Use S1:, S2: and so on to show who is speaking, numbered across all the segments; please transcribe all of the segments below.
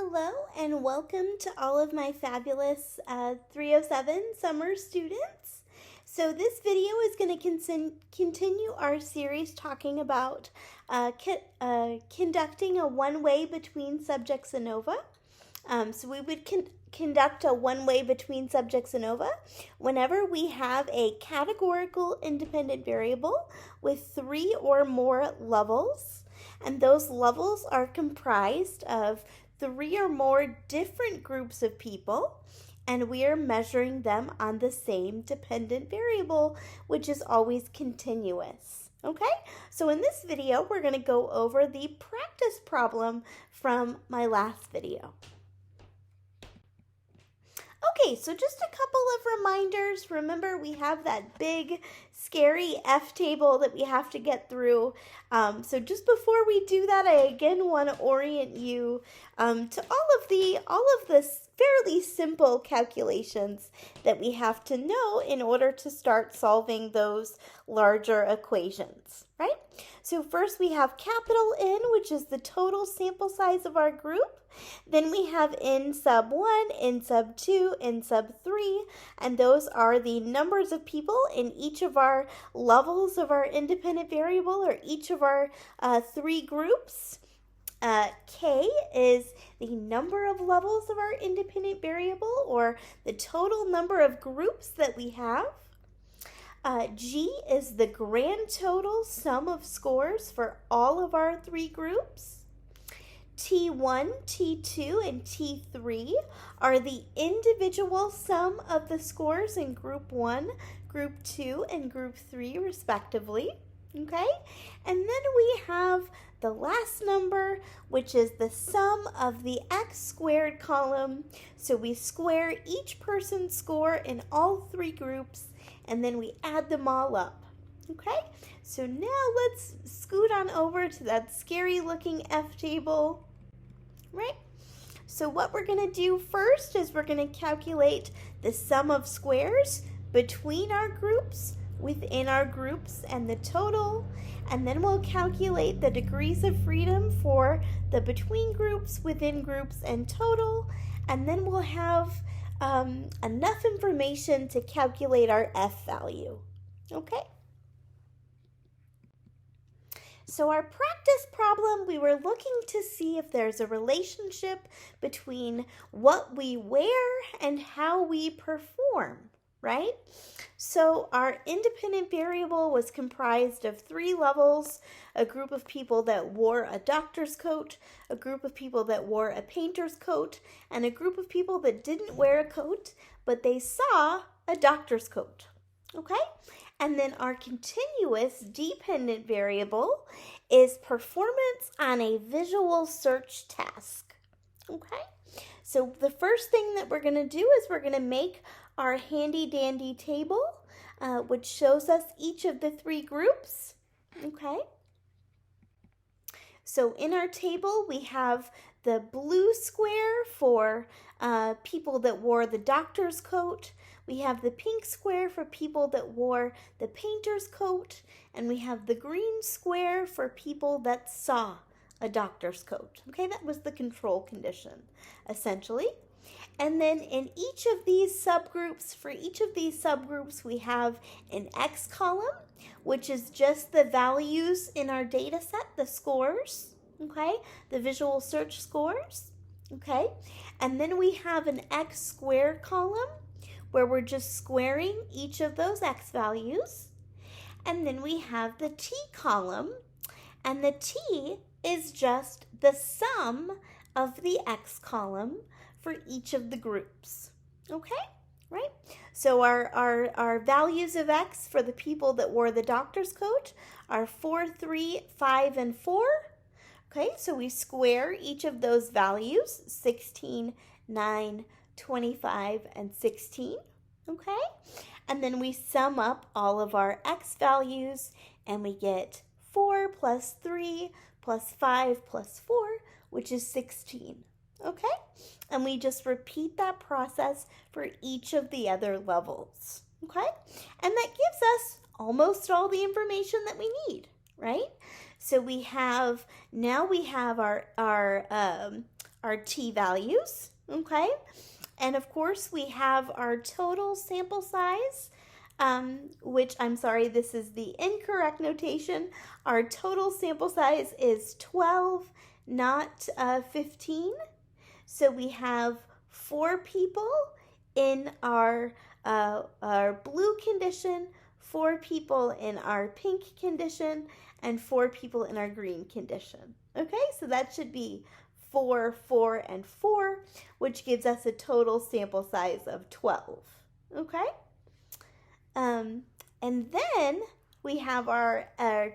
S1: Hello and welcome to all of my fabulous 307 summer students. So this video is going to continue our series talking about conducting a one-way between subjects ANOVA. So we would conduct a one-way between subjects ANOVA whenever we have a categorical independent variable with 3 or more levels. And those levels are comprised of 3 or more different groups of people, and we are measuring them on the same dependent variable, which is always continuous. Okay, so in this video, we're going to go over the practice problem from my last video. Okay, so just a couple of reminders. Remember, we have that big, scary F table that we have to get through. So just before we do that, I again want to orient you to all of this fairly simple calculations that we have to know in order to start solving those larger equations, right? So first we have capital N, which is the total sample size of our group. Then we have N sub 1, N sub 2, N sub 3, and those are the numbers of people in each of our levels of our independent variable or each of our 3 groups. K is the number of levels of our independent variable or the total number of groups that we have. G is the grand total sum of scores for all of our 3 groups. T1, T2, and T3 are the individual sum of the scores in Group 1, Group 2, and Group 3 respectively. Okay? And then we have the last number, which is the sum of the x squared column. So we square each person's score in all 3 groups, and then we add them all up. Okay? So now let's scoot on over to that scary looking F table. Right? So what we're going to do first is we're going to calculate the sum of squares between our groups, within our groups, and the total. And then we'll calculate the degrees of freedom for the between groups, within groups, and total. And then we'll have enough information to calculate our F value. Okay? So our practice problem, we were looking to see if there's a relationship between what we wear and how we perform, right? So our independent variable was comprised of 3 levels, a group of people that wore a doctor's coat, a group of people that wore a painter's coat, and a group of people that didn't wear a coat, but they saw a doctor's coat, okay? And then our continuous dependent variable is performance on a visual search task. Okay? So the first thing that we're going to do is we're going to make our handy dandy table, which shows us each of the 3 groups. Okay? So in our table, we have the blue square for people that wore the doctor's coat. We have the pink square for people that wore the painter's coat. And we have the green square for people that saw a doctor's coat. Okay, that was the control condition, essentially. And then in each of these subgroups, for each of these subgroups, we have an X column, which is just the values in our data set, the scores, okay, the visual search scores, okay. And then we have an X squared column, where we're just squaring each of those X values. And then we have the T column, and the T is just the sum of the X column for each of the groups. Okay? Right? So our values of X for the people that wore the doctor's coat are 4, 3, 5, and 4. Okay, so we square each of those values, 16, 9, 25, and 16. Okay? And then we sum up all of our X values, and we get 4 plus 3 plus 5 plus 4, which is 16. Okay? And we just repeat that process for each of the other levels. Okay? And that gives us almost all the information that we need, right? So now we have our our t-values, okay? And of course, we have our total sample size, which, I'm sorry, this is the incorrect notation. Our total sample size is 12, not 15. So we have 4 people in our blue condition, 4 people in our pink condition, and 4 people in our green condition. Okay, so that should be 4, 4, and 4, which gives us a total sample size of 12. Okay? And then we have our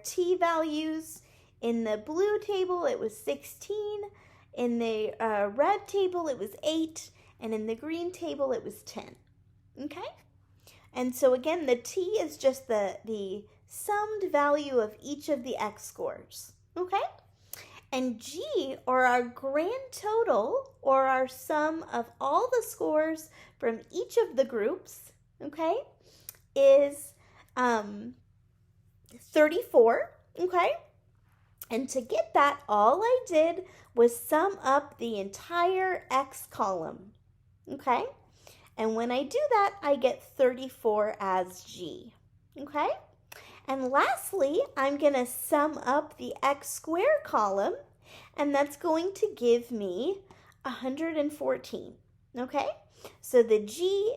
S1: t-values. In the blue table, it was 16. In the red table, it was 8. And in the green table, it was 10. Okay? And so again, the t is just the summed value of each of the x scores. Okay? And G, or our grand total, or our sum of all the scores from each of the groups, okay, is 34, okay? And to get that, all I did was sum up the entire x column, okay? And when I do that, I get 34 as G, okay? And lastly, I'm going to sum up the x squared column, and that's going to give me 114, okay? So the G,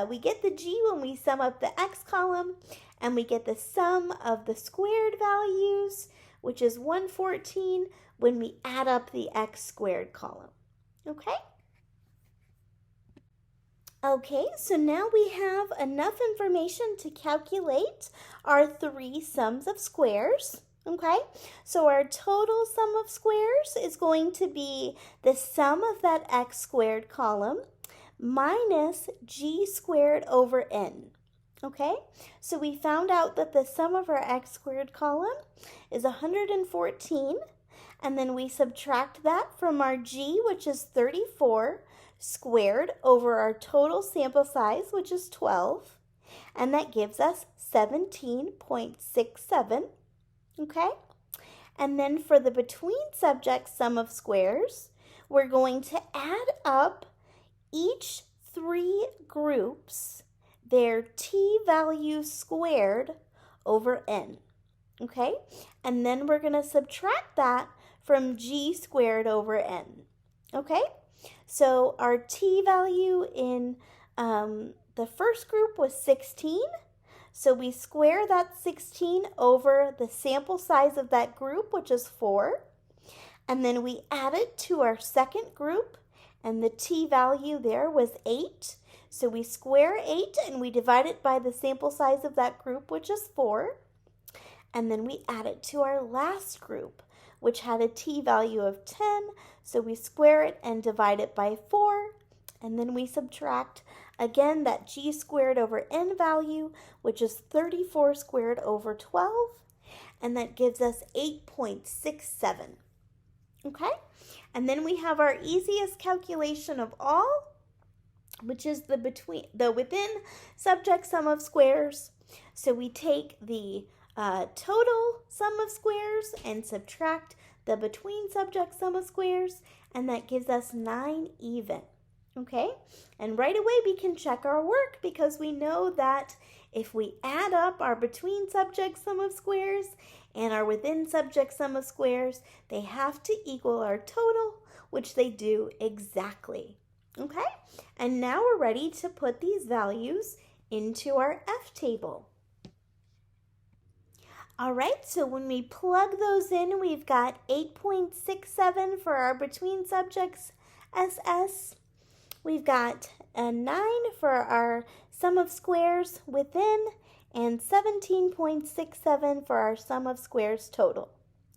S1: we get the G when we sum up the x column, and we get the sum of the squared values, which is 114, when we add up the x squared column, okay? Okay, so now we have enough information to calculate our 3 sums of squares, okay? So our total sum of squares is going to be the sum of that x squared column minus g squared over n, okay? So we found out that the sum of our x squared column is 114, and then we subtract that from our g, which is 34, squared over our total sample size, which is 12, and that gives us 17.67, okay? And then for the between subjects sum of squares, we're going to add up each 3 groups, their t-value squared over n, okay? And then we're going to subtract that from g squared over n, okay? So our t-value in the first group was 16. So we square that 16 over the sample size of that group, which is 4. And then we add it to our second group, and the t-value there was 8. So we square 8 and we divide it by the sample size of that group, which is 4. And then we add it to our last group, which had a t-value of 10. So we square it and divide it by 4, and then we subtract, again, that g squared over n value, which is 34 squared over 12, and that gives us 8.67, okay? And then we have our easiest calculation of all, which is the within subject sum of squares. So we take the total sum of squares and subtract the between subject sum of squares, and that gives us 9 even, okay? And right away we can check our work, because we know that if we add up our between subject sum of squares and our within subject sum of squares, they have to equal our total, which they do exactly, okay? And now we're ready to put these values into our F table. All right, so when we plug those in, we've got 8.67 for our between subjects SS. We've got a 9 for our sum of squares within, and 17.67 for our sum of squares total.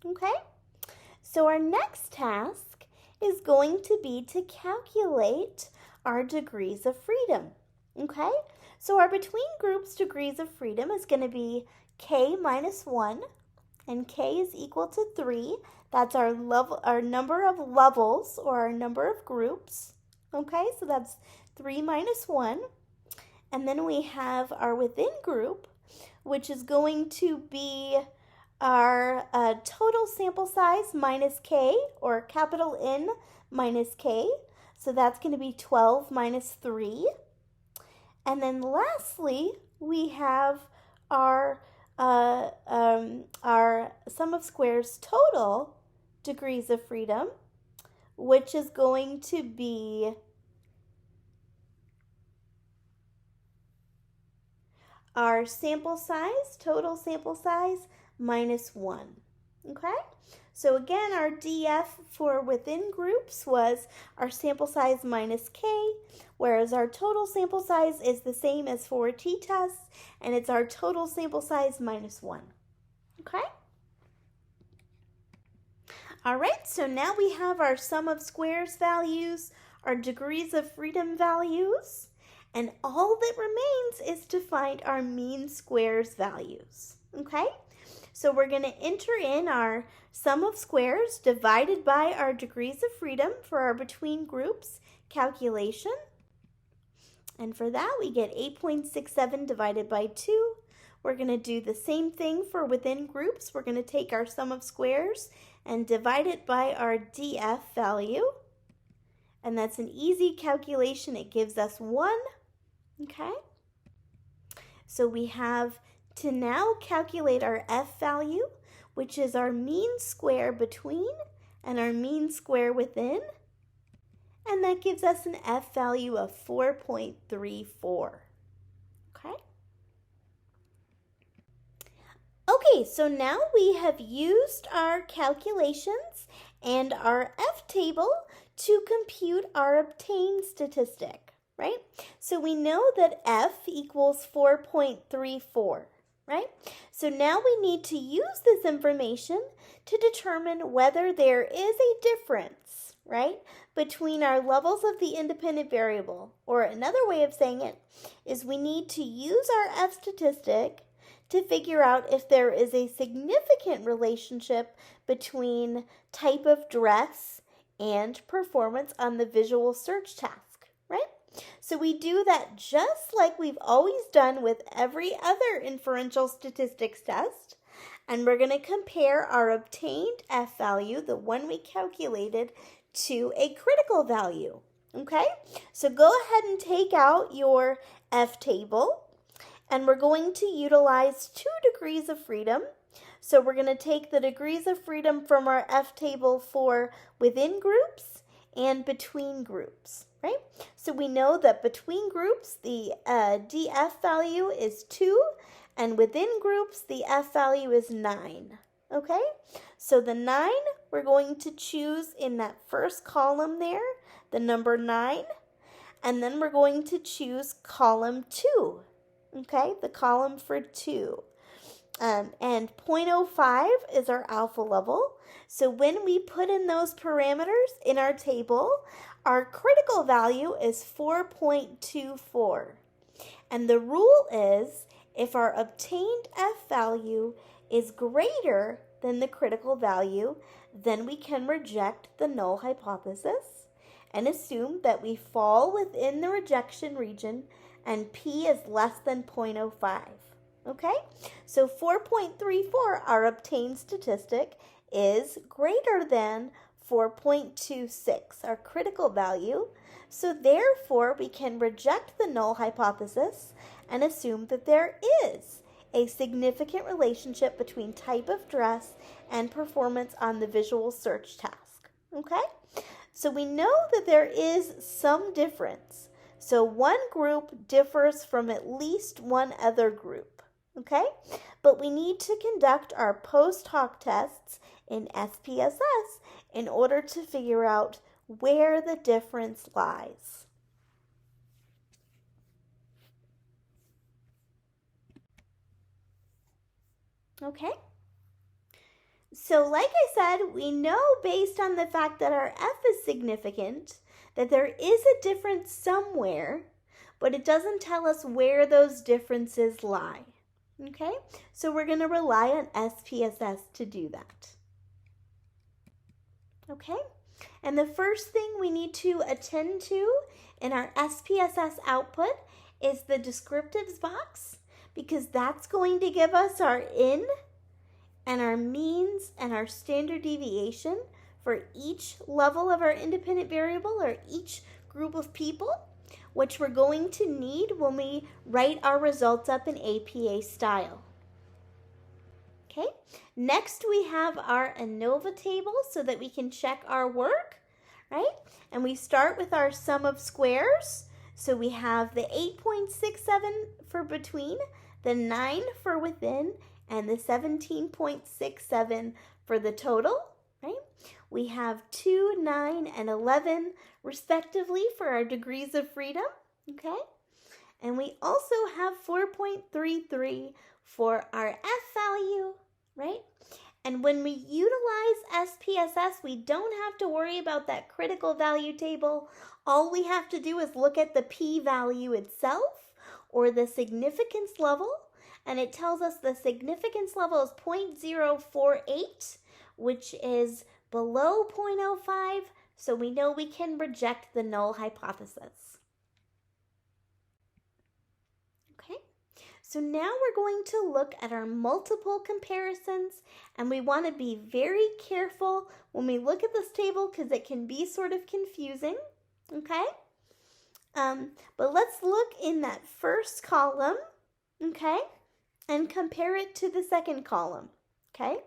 S1: Okay? So our next task is going to be to calculate our degrees of freedom. Okay? So our between groups degrees of freedom is going to be k minus 1, and k is equal to 3. That's our number of levels, or our number of groups. Okay, so that's 3 minus 1. And then we have our within group, which is going to be our total sample size minus k, or capital N minus k. So that's going to be 12 minus 3. And then lastly, we have our sum of squares total degrees of freedom, which is going to be our sample size, total sample size, minus 1. Okay? So again, our DF for within groups was our sample size minus K, whereas our total sample size is the same as for t-tests, and it's our total sample size minus 1. Okay? All right, so now we have our sum of squares values, our degrees of freedom values, and all that remains is to find our mean squares values. Okay? So we're going to enter in our sum of squares divided by our degrees of freedom for our between groups calculation. And for that, we get 8.67 divided by 2. We're going to do the same thing for within groups. We're going to take our sum of squares and divide it by our DF value. And that's an easy calculation. It gives us 1. Okay? So we have to now calculate our F value, which is our mean square between and our mean square within. And that gives us an F value of 4.34. Okay? Okay, so now we have used our calculations and our F table to compute our obtained statistic, right? So we know that F equals 4.34, right? So now we need to use this information to determine whether there is a difference, right, between our levels of the independent variable. Or another way of saying it is we need to use our F statistic to figure out if there is a significant relationship between type of dress and performance on the visual search task, right? So we do that just like we've always done with every other inferential statistics test. And we're going to compare our obtained F value, the one we calculated, to a critical value. Okay? So go ahead and take out your F table. And we're going to utilize 2 degrees of freedom. So we're going to take the degrees of freedom from our F table for within groups and between groups, right? So we know that between groups, the DF value is 2, and within groups, the F value is 9, okay? So the 9, we're going to choose in that first column there, the number 9, and then we're going to choose column 2. Okay, the column for 2. And 0.05 is our alpha level. So when we put in those parameters in our table, our critical value is 4.24. And the rule is if our obtained F value is greater than the critical value, then we can reject the null hypothesis and assume that we fall within the rejection region and P is less than 0.05, okay? So 4.34, our obtained statistic, is greater than 4.26, our critical value. So therefore, we can reject the null hypothesis and assume that there is a significant relationship between type of dress and performance on the visual search task, okay? So we know that there is some difference. So one group differs from at least one other group, okay? But we need to conduct our post hoc tests in SPSS in order to figure out where the difference lies. Okay? So like I said, we know based on the fact that our F is significant that there is a difference somewhere, but it doesn't tell us where those differences lie. Okay? So we're going to rely on SPSS to do that. Okay? And the first thing we need to attend to in our SPSS output is the descriptives box, because that's going to give us our in and our means and our standard deviation for each level of our independent variable or each group of people, which we're going to need when we write our results up in APA style. Okay, next we have our ANOVA table so that we can check our work, right? And we start with our sum of squares. So we have the 8.67 for between, the 9 for within, and the 17.67 for the total, right? We have 2, 9, and 11 respectively for our degrees of freedom, okay? And we also have 4.33 for our F value, right? And when we utilize SPSS, we don't have to worry about that critical value table. All we have to do is look at the P value itself or the significance level, and it tells us the significance level is 0.048, which is below 0.05, so we know we can reject the null hypothesis. Okay, so now we're going to look at our multiple comparisons, and we want to be very careful when we look at this table because it can be sort of confusing, okay? But let's look in that first column, okay, and compare it to the second column, okay?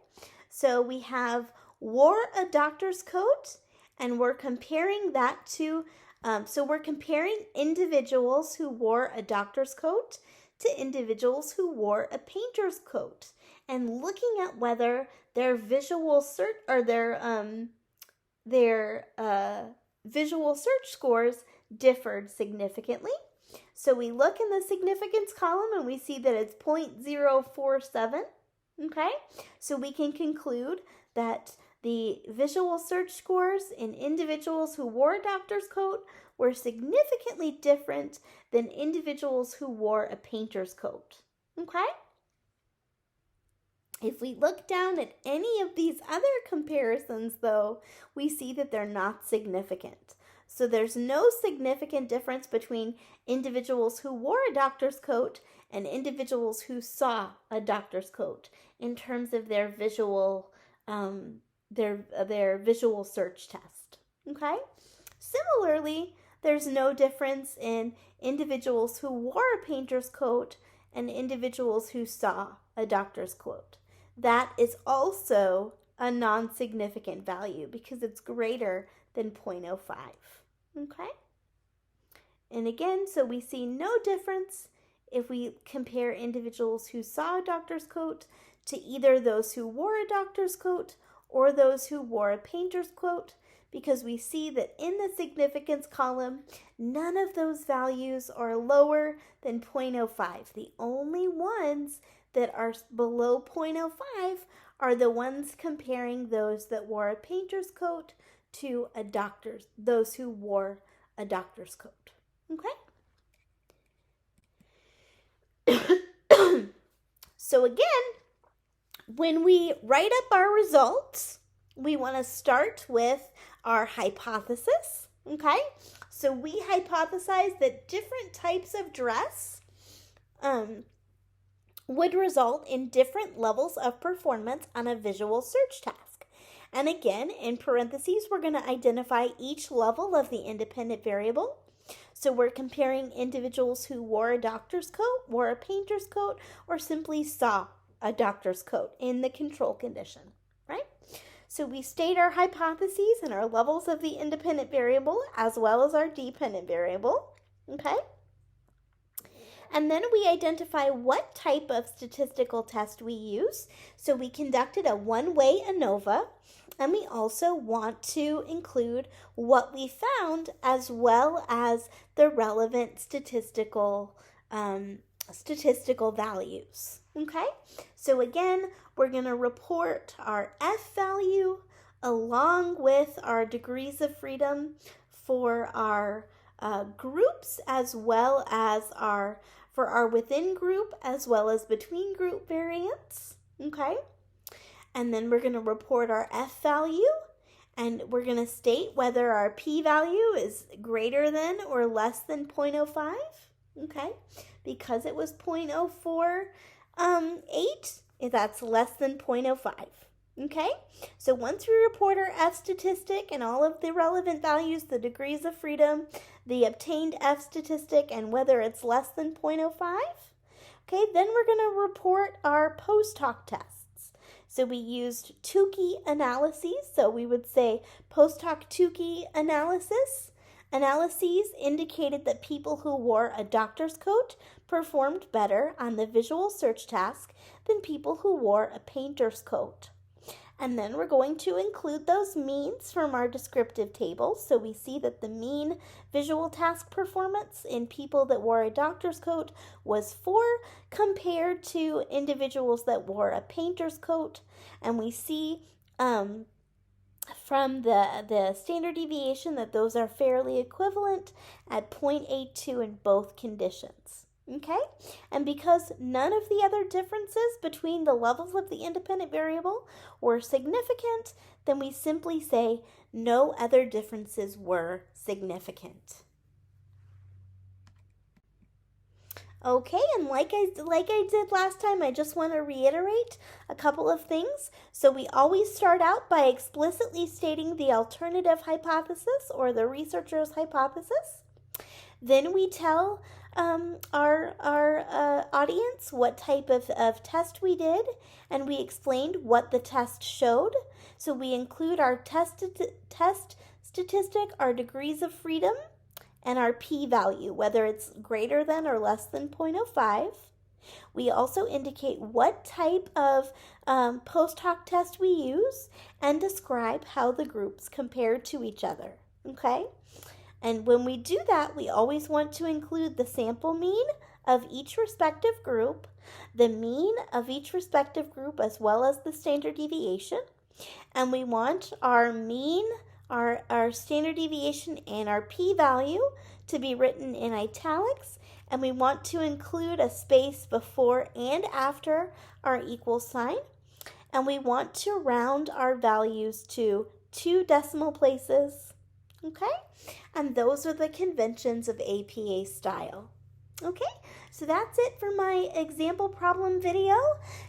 S1: So we have wore a doctor's coat, and we're comparing that to, so we're comparing individuals who wore a doctor's coat to individuals who wore a painter's coat, and looking at whether their visual search or their visual search scores differed significantly. So we look in the significance column and we see that it's 0.047, okay? So we can conclude that the visual search scores in individuals who wore a doctor's coat were significantly different than individuals who wore a painter's coat, okay? If we look down at any of these other comparisons, though, we see that they're not significant. So there's no significant difference between individuals who wore a doctor's coat and individuals who saw a doctor's coat in terms of their visual their visual search test. Okay? Similarly, there's no difference in individuals who wore a painter's coat and individuals who saw a doctor's coat. That is also a non-significant value because it's greater than 0.05. Okay? And again, so we see no difference if we compare individuals who saw a doctor's coat to either those who wore a doctor's coat or those who wore a painter's coat, because we see that in the significance column, none of those values are lower than 0.05. The only ones that are below 0.05 are the ones comparing those that wore a painter's coat to those who wore a doctor's coat. Okay? So again, when we write up our results, we want to start with our hypothesis, okay? So we hypothesize that different types of dress would result in different levels of performance on a visual search task. And again, in parentheses, we're going to identify each level of the independent variable. So we're comparing individuals who wore a doctor's coat, wore a painter's coat, or simply saw a doctor's coat in the control condition, right? So we state our hypotheses and our levels of the independent variable as well as our dependent variable, okay? And then we identify what type of statistical test we use. So we conducted a one-way ANOVA, and we also want to include what we found as well as the relevant statistical values, okay? So again, we're going to report our F value along with our degrees of freedom for our groups as well as for our within group as well as between group variance, okay? And then we're going to report our F value, and we're going to state whether our P value is greater than or less than 0.05, okay? Because it was 0.048, that's less than 0.05. Okay, so once we report our F statistic and all of the relevant values, the degrees of freedom, the obtained F statistic, and whether it's less than 0.05, okay, then we're going to report our post hoc tests. So we used Tukey analyses, so we would say post hoc Tukey analyses indicated that people who wore a doctor's coat performed better on the visual search task than people who wore a painter's coat. And then we're going to include those means from our descriptive table. So we see that the mean visual task performance in people that wore a doctor's coat was 4 compared to individuals that wore a painter's coat. And we see from the standard deviation that those are fairly equivalent at 0.82 in both conditions. Okay, and because none of the other differences between the levels of the independent variable were significant, then we simply say no other differences were significant. Okay, and like I did last time, I just want to reiterate a couple of things. So we always start out by explicitly stating the alternative hypothesis or the researcher's hypothesis. Then we tell our audience what type of test we did, and we explained what the test showed. So we include our test statistic, our degrees of freedom, and our p-value, whether it's greater than or less than 0.05. We also indicate what type of post hoc test we use and describe how the groups compare to each other. Okay? And when we do that, we always want to include the sample mean of each respective group, the mean of each respective group, as well as the standard deviation. And we want our mean, our standard deviation, and our p-value to be written in italics. And we want to include a space before and after our equal sign. And we want to round our values to 2 decimal places. Okay? And those are the conventions of APA style. Okay, so that's it for my example problem video.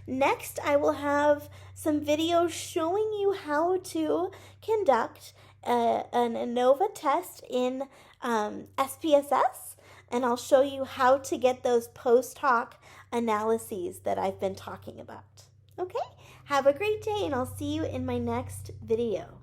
S1: Next, I will have some videos showing you how to conduct an ANOVA test in SPSS, and I'll show you how to get those post hoc analyses that I've been talking about. Okay, have a great day, and I'll see you in my next video.